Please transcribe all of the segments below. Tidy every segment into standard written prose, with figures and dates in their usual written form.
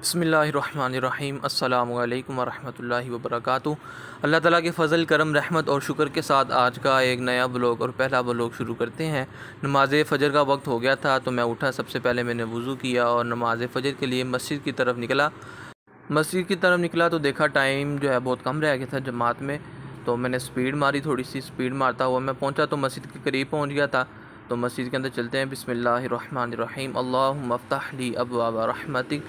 बिस्मिल्लाहिर्रहमानिर्रहीम अस्सलामु अलैकुम वरहमतुल्लाहि वबरकातुहू। अल्लाह ताला के फ़ज़ल करम रहमत और शुक्र के साथ आज का एक नया ब्लॉग और पहला ब्लॉग शुरू करते हैं। नमाज़ फ़जर का वक्त हो गया था तो मैं उठा, सबसे पहले मैंने वज़ू किया और नमाज़ फ़जर के लिए मस्जिद की तरफ निकला तो देखा टाइम जो है बहुत कम रह गया था जमात में। तो मैंने स्पीड मारी, थोड़ी सी स्पीड मारता हुआ मैं पहुँचा तो मस्जिद के करीब पहुँच गया था। तो मस्जिद के अंदर चलते हैं। बिस्मिल्लाहिर्रहमानिर्रहीम अल्लाहुम्मा अफ़्तह ली अब्वाब रहमतिक।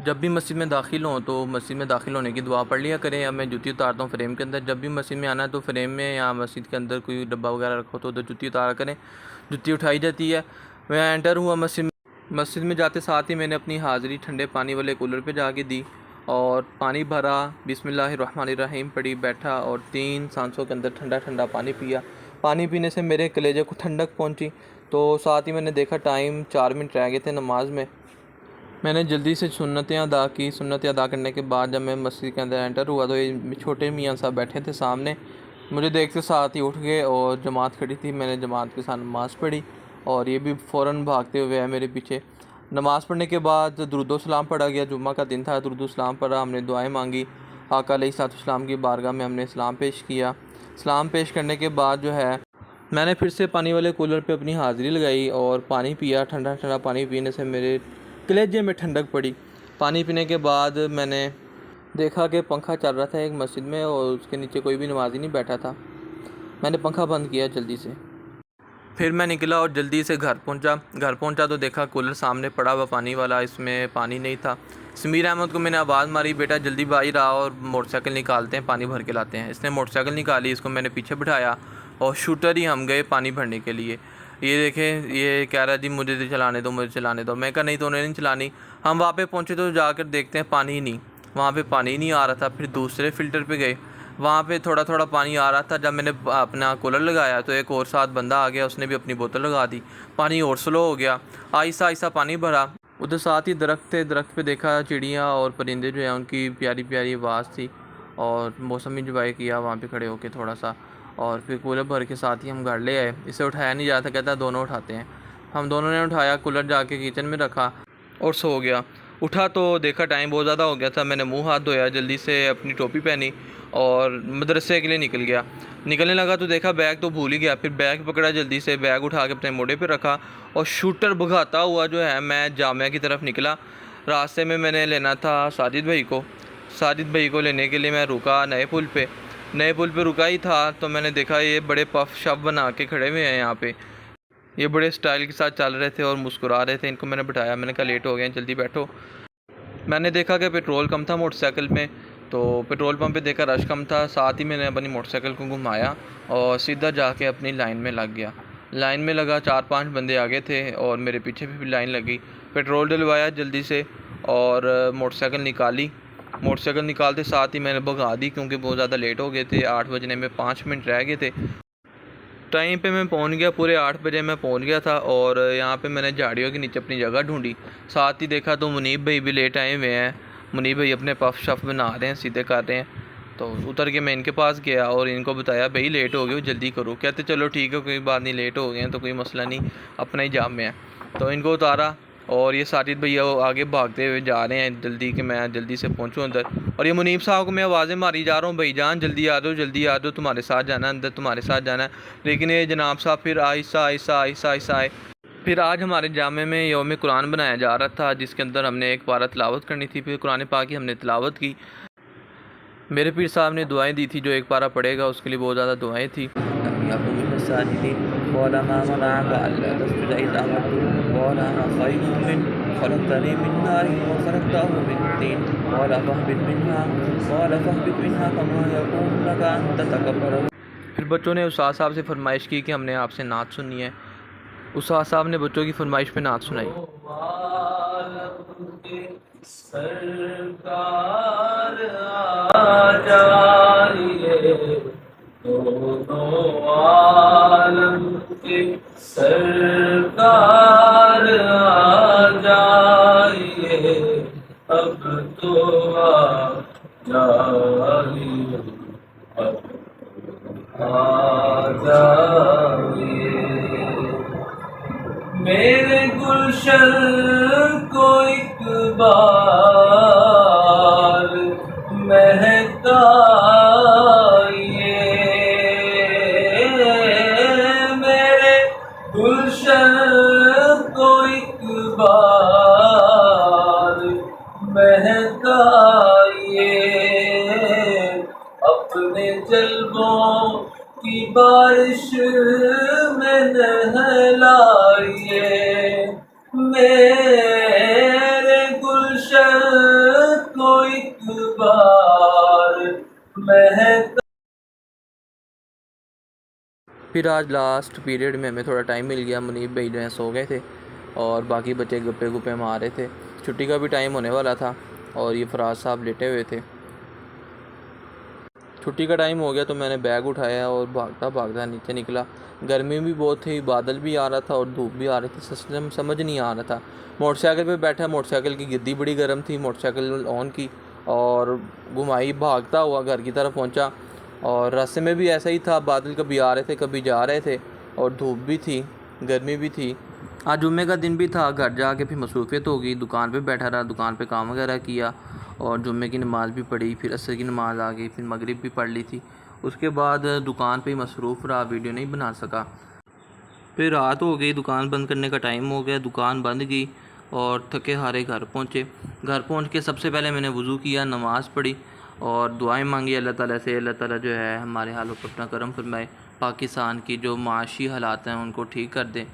जब भी मस्जिद में दाखिल हों तो मस्जिद में दाखिल होने की दुआ पढ़ लिया करें। अब मैं जूती उतारता हूँ फ्रेम के अंदर। जब भी मस्जिद में आना है तो फ्रेम में या मस्जिद के अंदर कोई डब्बा वगैरह रखो तो उधर जूती उतारा करें, जूती उठाई जाती है। मैं एंटर हुआ मस्जिद में जाते साथ ही मैंने अपनी हाज़िरी ठंडे पानी वाले कूलर पे जाके दी और पानी भरा, बिस्मिल्लाहिर्रहमानिर्रहीम पढ़ी, बैठा और 3 सांसों के अंदर ठंडा ठंडा पानी पिया। पानी पीने से मेरे कलेजे को ठंडक पहुंची। तो साथ ही मैंने देखा टाइम 4 मिनट रह गए थे नमाज में। मैंने जल्दी से सुन्नतें अदा की। सुन्नतें अदा करने के बाद जब मैं मस्जिद के अंदर एंटर हुआ तो ये छोटे मियाँ साहब बैठे थे सामने। मुझे देखते साथ ही उठ गए और जमात खड़ी थी, मैंने जमात के साथ नमाज़ पढ़ी और ये भी फ़ौरन भागते हुए है मेरे पीछे। नमाज़ पढ़ने के बाद दुरूद सलाम पढ़ा गया। जुम्मा का दिन था, दुरूद सलाम पढ़ा, हमने दुआएं मांगी। आका अलैहिस्सलाम की बारगाह में हमने सलाम पेश किया। सलाम पेश करने के बाद जो है मैंने फिर से पानी वाले कूलर पे अपनी हाज़िरी लगाई और पानी पिया। ठंडा ठंडा पानी पीने से मेरे कलेजे में ठंडक पड़ी। पानी पीने के बाद मैंने देखा कि पंखा चल रहा था एक मस्जिद में और उसके नीचे कोई भी नमाज़ी नहीं बैठा था। मैंने पंखा बंद किया जल्दी से। फिर मैं निकला और जल्दी से घर पहुंचा तो देखा कूलर सामने पड़ा हुआ पानी वाला, इसमें पानी नहीं था। समीर अहमद को मैंने आवाज़ मारी, बेटा जल्दी बाहर रहा और मोटरसाइकिल निकालते हैं, पानी भर के लाते हैं। इसने मोटरसाइकिल निकाली, इसको मैंने पीछे बिठाया और शूटर ही हम गए पानी भरने के लिए। ये देखें, ये कह रहा जी मुझे चलाने दो। मैं कहा नहीं तो उन्हें नहीं चलानी। हम वहाँ पे पहुँचे तो जाकर देखते हैं पानी नहीं, वहाँ पे पानी नहीं आ रहा था। फिर दूसरे फ़िल्टर पे गए, वहाँ पे थोड़ा थोड़ा पानी आ रहा था। जब मैंने अपना कूलर लगाया तो एक और साथ बंदा आ गया, उसने भी अपनी बोतल लगा दी। पानी और स्लो हो गया, आहिस्ता आहिस्ता पानी भरा। उधर साथ ही दरख्त थे, दरख्त पे देखा चिड़ियाँ और परिंदे जो हैं उनकी प्यारी प्यारी आवाज़ थी और मौसम इंजॉय किया वहाँ पे खड़े होके थोड़ा सा। और फिर कूलर भर के साथ ही हम घर ले आए। इसे उठाया नहीं जाता, कहता दोनों उठाते हैं। हम दोनों ने उठाया, कूलर जाके किचन में रखा और सो गया। उठा तो देखा टाइम बहुत ज़्यादा हो गया था। मैंने मुंह हाथ धोया, जल्दी से अपनी टोपी पहनी और मदरसे के लिए निकल गया। निकलने लगा तो देखा बैग तो भूल ही गया। फिर बैग पकड़ा, जल्दी से बैग उठा के अपने मोड़े पे रखा और शूटर भगाता हुआ जो है मैं जामिया की तरफ निकला। रास्ते में मैंने लेना था साजिद भाई को लेने के लिए मैं रुका नए पुल पे रुका ही था तो मैंने देखा ये बड़े पफ शफ बना के खड़े हुए हैं यहाँ पे। ये बड़े स्टाइल के साथ चल रहे थे और मुस्कुरा रहे थे। इनको मैंने बिठाया, मैंने कहा लेट हो गए, जल्दी बैठो। मैंने देखा कि पेट्रोल कम था मोटरसाइकिल में, तो पेट्रोल पंप पे देखा रश कम था। साथ ही मैंने अपनी मोटरसाइकिल को घुमाया और सीधा जाके अपनी लाइन में लग गया। लाइन में लगा, 4-5 बंदे आगे थे और मेरे पीछे भी लाइन लगी। पेट्रोल डलवाया जल्दी से और मोटरसाइकिल निकालते साथ ही मैंने भगा दी क्योंकि बहुत ज़्यादा लेट हो गए थे। 8 बजने में 5 मिनट रह गए थे। टाइम पे मैं पहुंच गया, पूरे 8 बजे मैं पहुंच गया था और यहाँ पे मैंने झाड़ियों के नीचे अपनी जगह ढूंढी। साथ ही देखा तो मुनीब भाई भी लेट आए हुए हैं। मुनीब भाई अपने पफ शफ बना रहे हैं, सीधे कर रहे हैं। तो उतर के मैं इनके पास गया और इनको बताया भाई लेट हो गए, जल्दी करो। कहते चलो ठीक है, कोई बात नहीं, लेट हो गए हैं तो कोई मसला नहीं, अपना ही जाम में है। तो इनको उतारा और ये साजिद भैया आगे भागते हुए जा रहे हैं जल्दी कि मैं जल्दी से पहुंचूं अंदर। और ये मुनीब साहब को मैं आवाज़ें मारी जा रहा हूँ, भाई जान जल्दी आ जाओ, तुम्हारे साथ जाना है अंदर, तुम्हारे साथ जाना है। लेकिन ये जनाब साहब फिर आहिस्ता आए। फिर आज हमारे जामे में यौम कुरान बनाया जा रहा था जिसके अंदर हमने एक पारा तिलावत करनी थी। फिर कुरान पाक की हमने तिलावत की। मेरे पीर साहब ने दुआएं दी थी, जो एक पारा पढ़ेगा उसके लिए बहुत ज़्यादा दुआएं थी। फिर बच्चों ने उस्ताद साहब से फरमाइश की कि हमने आपसे नात सुननी है। उस्ताद साहब ने बच्चों की फरमाइश पे नात सुनाई। सरकार आ जाइए, दोनों आलम के सरकार आ जाइए, अब तो आ जाइए, अब आ जाइए। मेरे गुलशन को एक बार महकाइए, अपने जल्बों की बारिश में नहलाइए, मेरे गुलशन को एक बार महका। फिर आज लास्ट पीरियड में हमें थोड़ा टाइम मिल गया। मुनीब भाई जो हैं सो गए थे और बाकी बच्चे गप्पे गुप्पे मार रहे थे। छुट्टी का भी टाइम होने वाला था और ये फराज साहब लेटे हुए थे। छुट्टी का टाइम हो गया तो मैंने बैग उठाया और भागता भागता नीचे निकला। गर्मी भी बहुत थी, बादल भी आ रहा था और धूप भी आ रही थी। सिस्टम समझ नहीं आ रहा था। मोटरसाइकिल पे बैठा, मोटरसाइकिल की गिद्दी बड़ी गर्म थी। मोटरसाइकिल ऑन की और घुमाई, भागता हुआ घर की तरफ पहुंचा। और रास्ते में भी ऐसा ही था, बादल कभी आ रहे थे कभी जा रहे थे और धूप भी थी, गर्मी भी थी। आज जुम्मे का दिन भी था। घर जाके फिर मसरूफ़ियत हो गई, दुकान पे बैठा रहा, दुकान पे काम वगैरह किया और जुम्मे की नमाज़ भी पढ़ी। फिर असर की नमाज़ आ गई, फिर मगरिब भी पढ़ ली थी। उसके बाद दुकान पे ही मसरूफ़ रहा, वीडियो नहीं बना सका। फिर रात हो गई, दुकान बंद करने का टाइम हो गया, दुकान बंद की और थके हारे घर पहुँचे। घर पहुँच के सबसे पहले मैंने वज़ू किया, नमाज़ पढ़ी और दुआएं मांगी अल्लाह ताला से। अल्लाह ताला जो है हमारे हालों पर अपना करम फरमाए, पाकिस्तान की जो माशी हालात हैं उनको ठीक कर दे।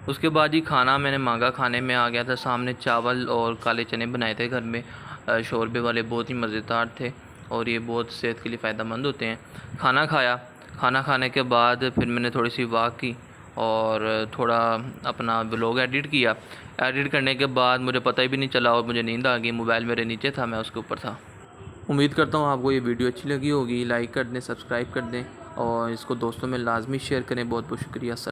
उसके बाद ही खाना मैंने मांगा, खाने में आ गया था सामने चावल और काले चने बनाए थे घर में, शोरबे वाले, बहुत ही मज़ेदार थे और ये बहुत सेहत के लिए फ़ायदेमंद होते हैं। खाना खाया, खाना खाने के बाद फिर मैंने थोड़ी सी वॉक की और थोड़ा अपना व्लॉग एडिट किया। एडिट करने के बाद मुझे पता ही भी नहीं चला और मुझे नींद आ गई। मोबाइल मेरे नीचे था, मैं उसके ऊपर था। उम्मीद करता हूँ आपको ये वीडियो अच्छी लगी होगी। लाइक कर दें, सब्सक्राइब कर दें और इसको दोस्तों में लाजमी शेयर करें। बहुत बहुत शुक्रिया सर।